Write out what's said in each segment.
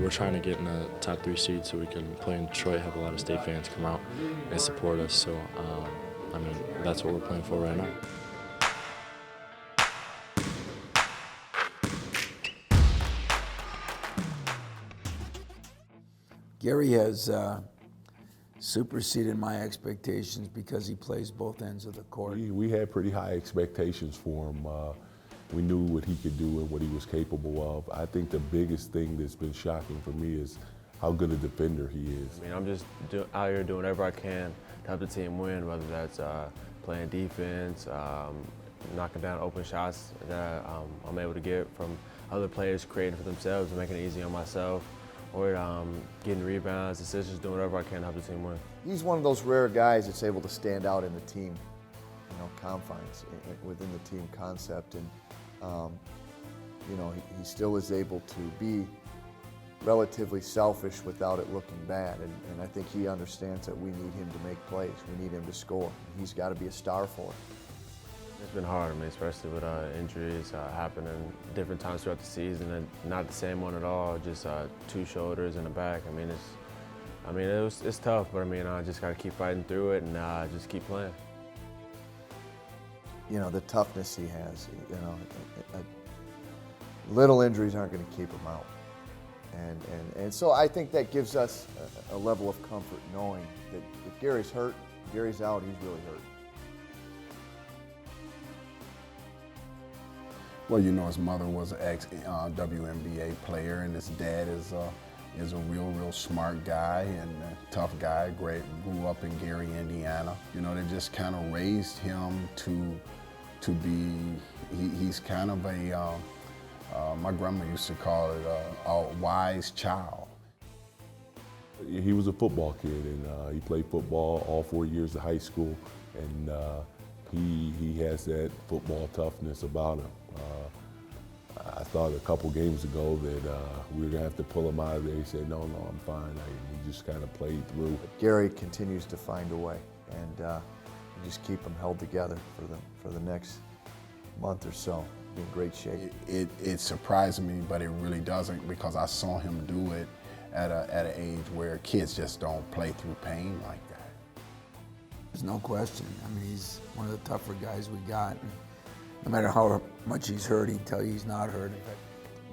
we're trying to get in the top 3 seed so we can play in Detroit, have a lot of state fans come out and support us. So, I mean, that's what we're playing for right now. Gary has superseded my expectations because he plays both ends of the court. We had pretty high expectations for him. We knew what he could do and what he was capable of. I think the biggest thing that's been shocking for me is how good a defender he is. I mean, I'm just out here doing whatever I can to help the team win, whether that's playing defense, knocking down open shots that I'm able to get from other players creating for themselves and making it easy on myself, or getting rebounds, decisions, doing whatever I can to help the team win. He's one of those rare guys that's able to stand out in the team, confines, within the team concept. And, he still is able to be relatively selfish without it looking bad. And I think he understands that we need him to make plays. We need him to score. He's got to be a star for us. It's been hard, especially with injuries happening different times throughout the season, and not the same one at all. Just 2 shoulders and a back. It's tough, but I just got to keep fighting through it and just keep playing. The toughness he has. Little injuries aren't going to keep him out, and so I think that gives us a level of comfort knowing that if Gary's hurt, Gary's out, he's really hurt. Well, his mother was an ex-WNBA player, and his dad is a real smart guy and a tough guy. Grew up in Gary, Indiana. They just kind of raised him to be. He's kind of a. My grandma used to call it a wise child. He was a football kid, and he played football all 4 years of high school, and he has that football toughness about him. I thought a couple games ago that we were going to have to pull him out of there. He said, no, I'm fine. We just kind of played through. Gary continues to find a way, and just keep them held together for the next month or so. Be in great shape. It surprised me, but it really doesn't, because I saw him do it at an age where kids just don't play through pain like that. There's no question. He's one of the tougher guys we got. And no matter how much he's hurt, he'd tell you he's not hurt.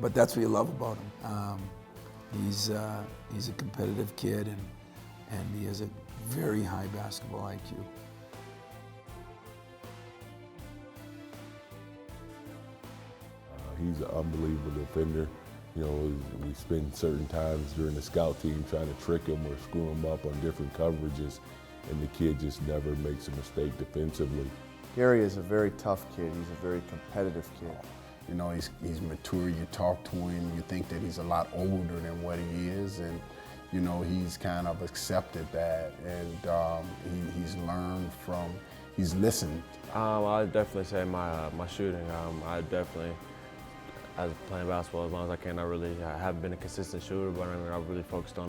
But that's what you love about him. He's a competitive kid, and he has a very high basketball IQ. He's an unbelievable defender. We spend certain times during the scout team trying to trick him or screw him up on different coverages, and the kid just never makes a mistake defensively. Gary is a very tough kid. He's a very competitive kid. He's mature. You talk to him, you think that he's a lot older than what he is, and he's kind of accepted that, and he's learned from, he's listened. I'd definitely say my shooting. As playing basketball as long as I can, I haven't been a consistent shooter, but I've really focused on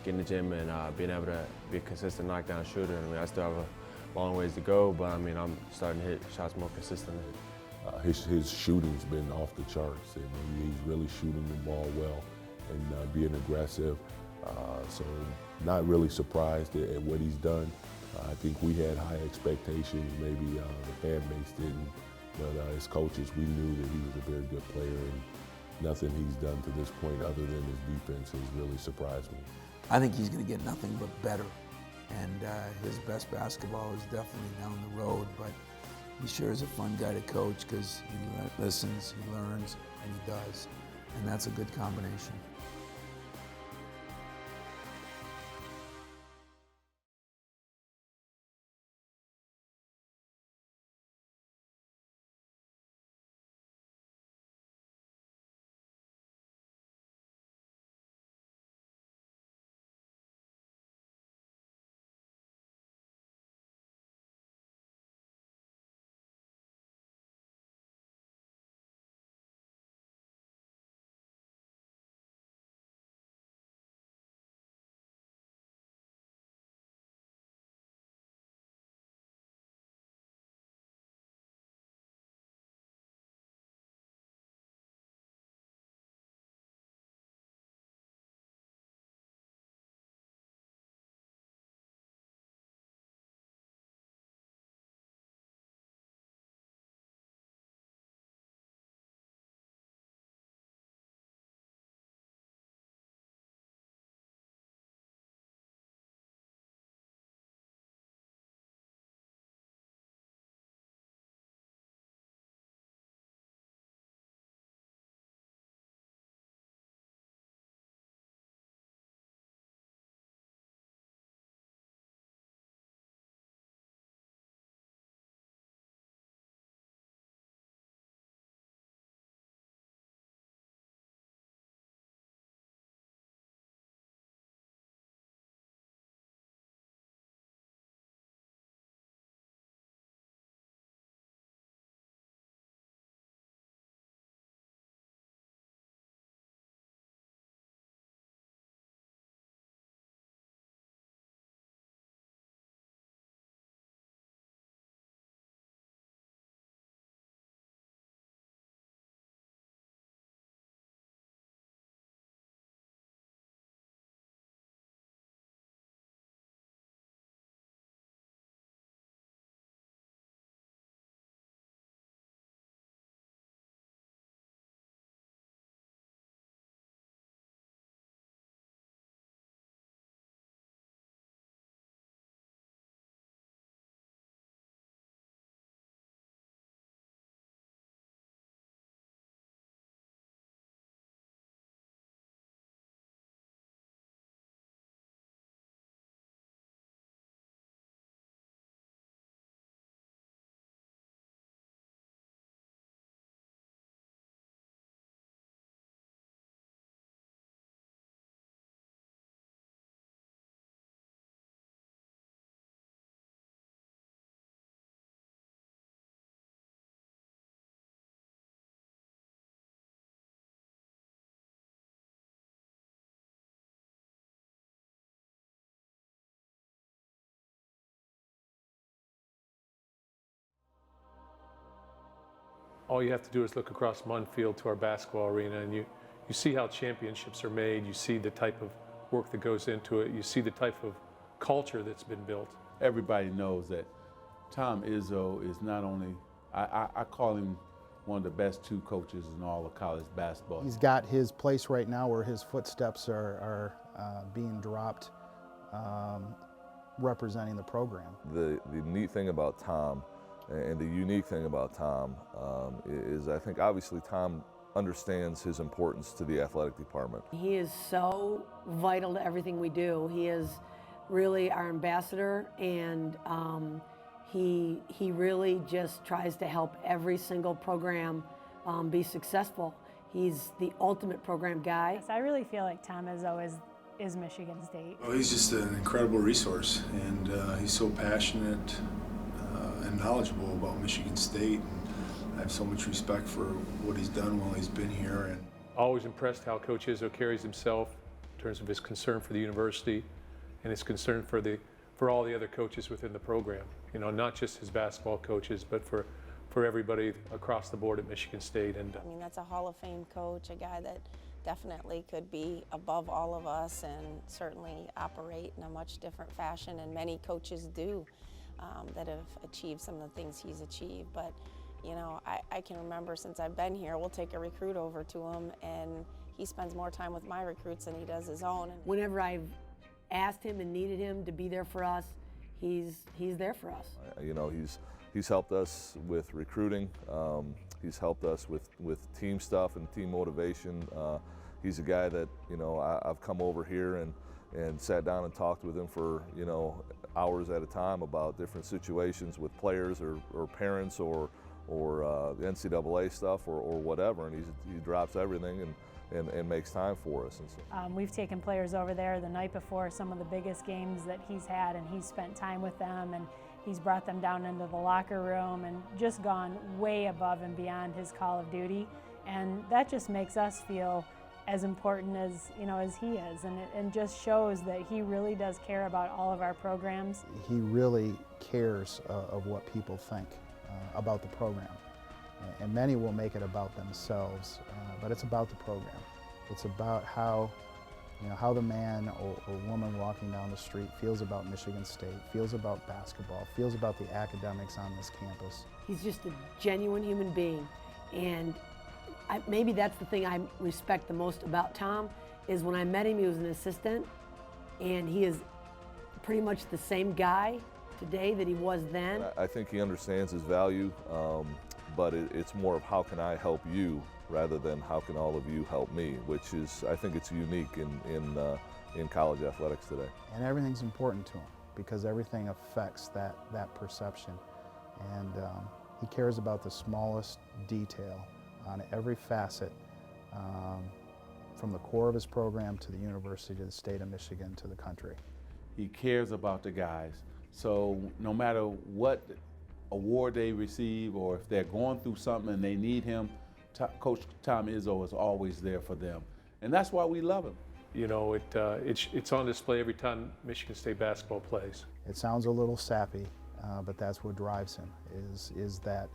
getting in the gym and being able to be a consistent knockdown shooter. I still have a long ways to go, but I'm starting to hit shots more consistently. His shooting's been off the charts, and he's really shooting the ball well and being aggressive. So not really surprised at what he's done. I think we had high expectations, maybe the fan base didn't. But as coaches, we knew that he was a very good player, and nothing he's done to this point other than his defense has really surprised me. I think he's going to get nothing but better, and his best basketball is definitely down the road, but he sure is a fun guy to coach because he listens, he learns, and he does, and that's a good combination. All you have to do is look across Munfield to our basketball arena, and you see how championships are made. You see the type of work that goes into it. You see the type of culture that's been built. Everybody knows that Tom Izzo is not only, I call him one of the best 2 coaches in all of college basketball. He's got his place right now where his footsteps are being dropped, representing the program. The neat thing about Tom and the unique thing about Tom is I think obviously Tom understands his importance to the athletic department. He is so vital to everything we do. He is really our ambassador, and he really just tries to help every single program be successful. He's the ultimate program guy. Yes, I really feel like Tom Izzo is Michigan State. Well, he's just an incredible resource, and he's so passionate and knowledgeable about Michigan State. And I have so much respect for what he's done while he's been here. And Always impressed how Coach Izzo carries himself in terms of his concern for the university and his concern for all the other coaches within the program. You know, not just his basketball coaches, but for everybody across the board at Michigan State. And I mean, that's a Hall of Fame coach, a guy that definitely could be above all of us and certainly operate in a much different fashion, and many coaches do that have achieved some of the things he's achieved. But you know, I can remember since I've been here, we'll take a recruit over to him, and he spends more time with my recruits than he does his own. Whenever I've asked him and needed him to be there for us, he's there for us. You know, he's helped us with recruiting. He's helped us with team stuff and team motivation. He's a guy that, you know, I've come over here and sat down and talked with him for, you know, hours at a time about different situations with players or parents or the NCAA stuff or whatever, and he drops everything and makes time for us. And so. We've taken players over there the night before some of the biggest games that he's had, and he's spent time with them, and he's brought them down into the locker room and just gone way above and beyond his call of duty, and that just makes us feel as important as, you know, as he is, and just shows that he really does care about all of our programs. He really cares of what people think about the program, and many will make it about themselves, but it's about the program. It's about how, you know, how the man or woman walking down the street feels about Michigan State, feels about basketball, feels about the academics on this campus. He's just a genuine human being, and maybe that's the thing I respect the most about Tom, is when I met him, he was an assistant, and he is pretty much the same guy today that he was then. I think he understands his value, but it's more of how can I help you rather than how can all of you help me, which is, I think it's unique in college athletics today. And everything's important to him because everything affects that perception. And he cares about the smallest detail on every facet, from the core of his program to the university, to the state of Michigan, to the country. He cares about the guys. So no matter what award they receive or if they're going through something and they need him, Coach Tom Izzo is always there for them. And that's why we love him. you know, it's on display every time Michigan State basketball plays. It sounds a little sappy, but that's what drives him, is that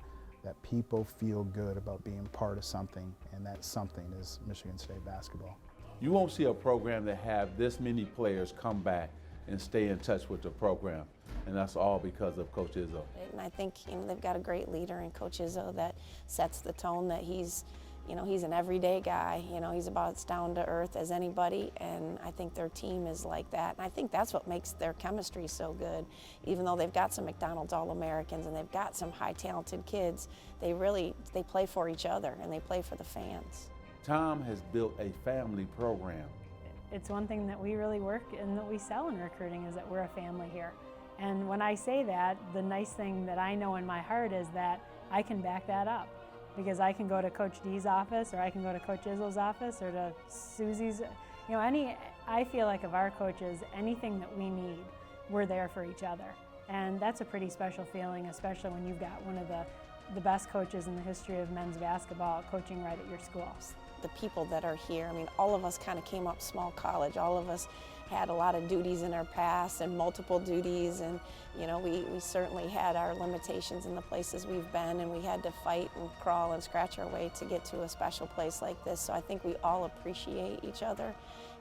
people feel good about being part of something, and that something is Michigan State basketball. You won't see a program that have this many players come back and stay in touch with the program, and that's all because of Coach Izzo. And I think they've got a great leader in Coach Izzo that sets the tone that he's an everyday guy. He's about as down to earth as anybody, and I think their team is like that. And I think that's what makes their chemistry so good. Even though they've got some McDonald's All-Americans and they've got some high talented kids, they play for each other and they play for the fans. Tom has built a family program. It's one thing that we really work and that we sell in recruiting is that we're a family here. And when I say that, the nice thing that I know in my heart is that I can back that up. Because I can go to Coach D's office, or I can go to Coach Izzo's office, or to Susie's. I feel like of our coaches, anything that we need, we're there for each other. And that's a pretty special feeling, especially when you've got one of the best coaches in the history of men's basketball coaching right at your school. The people that are here, all of us kind of came up small college. All of us had a lot of duties in our past and multiple duties, and you know, we certainly had our limitations in the places we've been, and we had to fight and crawl and scratch our way to get to a special place like this. So I think we all appreciate each other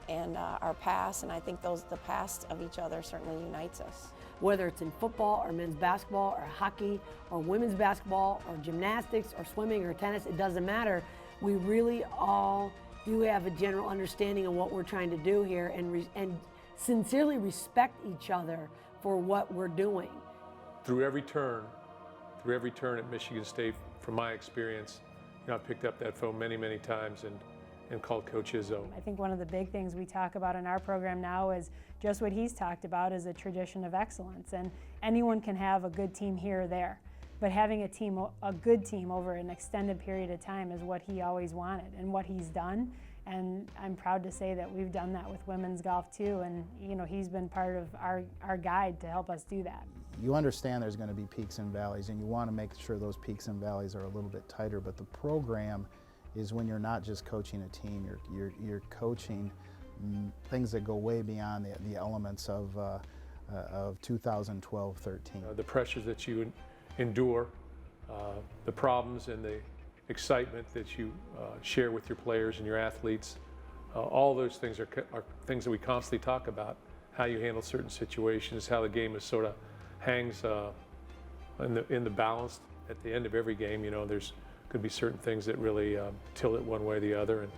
and our past, and I think the past of each other certainly unites us. Whether it's in football or men's basketball or hockey or women's basketball or gymnastics or swimming or tennis, it doesn't matter. We really all do have a general understanding of what we're trying to do here, and sincerely respect each other for what we're doing. Through every turn at Michigan State, from my experience, you know, I picked up that phone many, many times and called Coach Izzo. I think one of the big things we talk about in our program now is just what he's talked about, is a tradition of excellence, and anyone can have a good team here or there. But having a good team over an extended period of time is what he always wanted and what he's done. And I'm proud to say that we've done that with women's golf too. And you know, he's been part of our guide to help us do that. You understand there's going to be peaks and valleys, and you want to make sure those peaks and valleys are a little bit tighter. But the program is when you're not just coaching a team, you're coaching things that go way beyond the elements of 2012-13. The pressures that you endure, the problems and the excitement that you share with your players and your athletes, all those things are things that we constantly talk about. How you handle certain situations, how the game is sort of hangs in the balance at the end of every game. You know, there's could be certain things that really tilt it one way or the other, and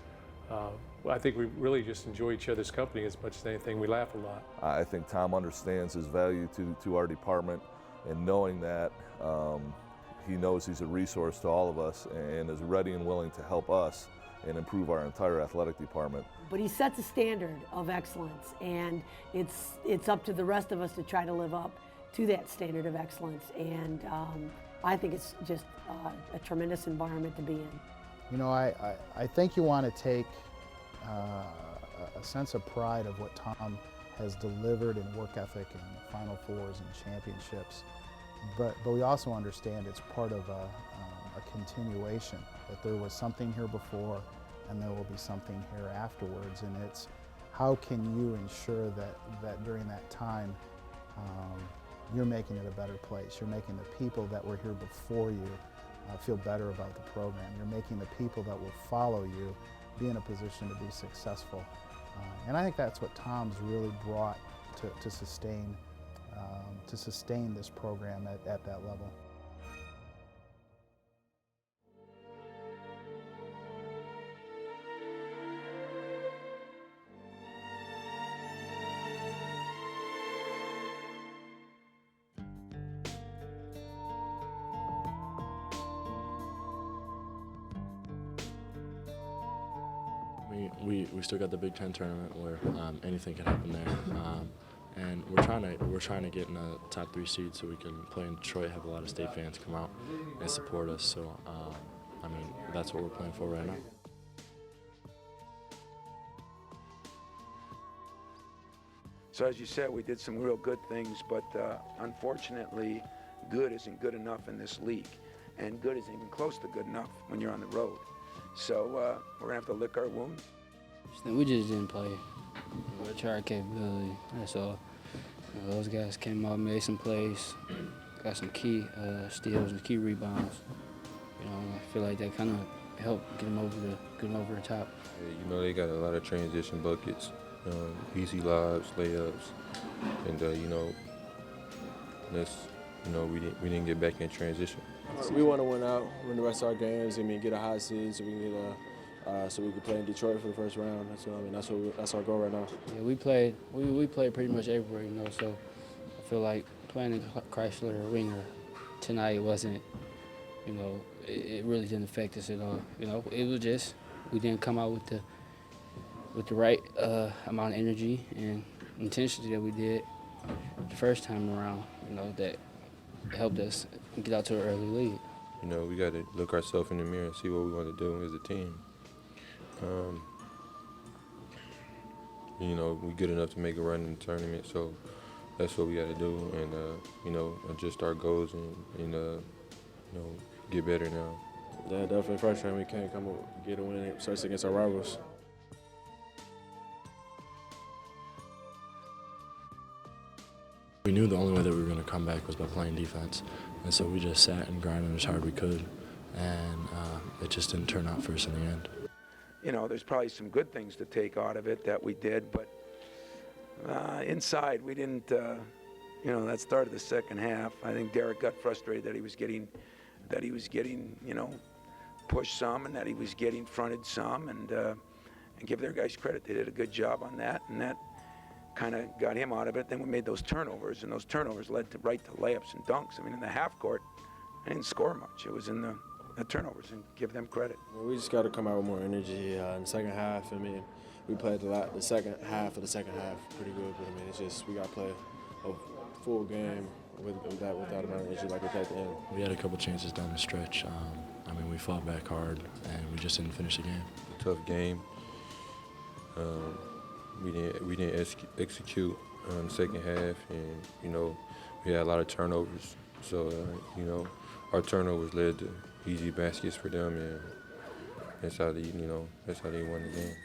I think we really just enjoy each other's company as much as anything. We laugh a lot. I think Tom understands his value to our department, and knowing that, he knows he's a resource to all of us and is ready and willing to help us and improve our entire athletic department. But he sets a standard of excellence, and it's up to the rest of us to try to live up to that standard of excellence. And I think it's just a tremendous environment to be in. You know, I think you want to take a sense of pride of what Tom has delivered in work ethic and Final Fours and championships, but we also understand it's part of a continuation, that there was something here before and there will be something here afterwards, and it's how can you ensure that during that time you're making it a better place, you're making the people that were here before you feel better about the program, you're making the people that will follow you be in a position to be successful. And I think that's what Tom's really brought to sustain this program at that level. We still got the Big Ten tournament where anything can happen there, and we're trying to get in the top 3 seeds so we can play in Detroit, have a lot of state fans come out and support us. So I mean, that's what we're playing for right now. So as you said, we did some real good things, but unfortunately, good isn't good enough in this league, and good isn't even close to good enough when you're on the road. So we're gonna have to lick our wounds. We just didn't play. We tried our capability, that's all. You know, those guys came out, made some plays, got some key steals and key rebounds. You know, I feel like that kind of helped get them over the top. Yeah, you know, they got a lot of transition buckets, easy lobs, layups, and you know, we didn't get back in transition. We want to win out, win the rest of our games. I mean, get a high seed so we can get so we can play in Detroit for the first round. That's what I mean. That's our goal right now. Yeah, we played pretty much everywhere, you know. So I feel like playing in Chrysler Arena tonight wasn't, you know, it really didn't affect us at all. You know, it was just we didn't come out with the right amount of energy and intensity that we did the first time around. You know, that helped us get out to an early lead. You know, we got to look ourselves in the mirror and see what we want to do as a team. You know, we're good enough to make a run in the tournament, so that's what we got to do, and you know, adjust our goals and you know, get better now. Yeah, definitely frustrating. We can't come up get a win, especially against our rivals. We knew the only way that we were going to come back was by playing defense, and so we just sat and grinded as hard as we could, and it just didn't turn out for us in the end. You know, there's probably some good things to take out of it that we did, but inside we didn't, you know, that started the second half. I think Derek got frustrated that he was getting, you know, pushed some and that he was getting fronted some, and give their guys credit. They did a good job on that, and that kind of got him out of it. Then we made those turnovers, and those turnovers led to right to layups and dunks. I mean, in the half court, I didn't score much. It was in the turnovers, and give them credit. Well, we just got to come out with more energy in the second half. I mean, we played the second half of the second half pretty good, but I mean, it's just we got to play a full game with that amount of energy like we played at the end. We had a couple chances down the stretch. I mean, we fought back hard, and we just didn't finish the game. Tough game. We didn't execute on the second half, and you know we had a lot of turnovers. So you know our turnovers led to easy baskets for them, and that's how they won the game.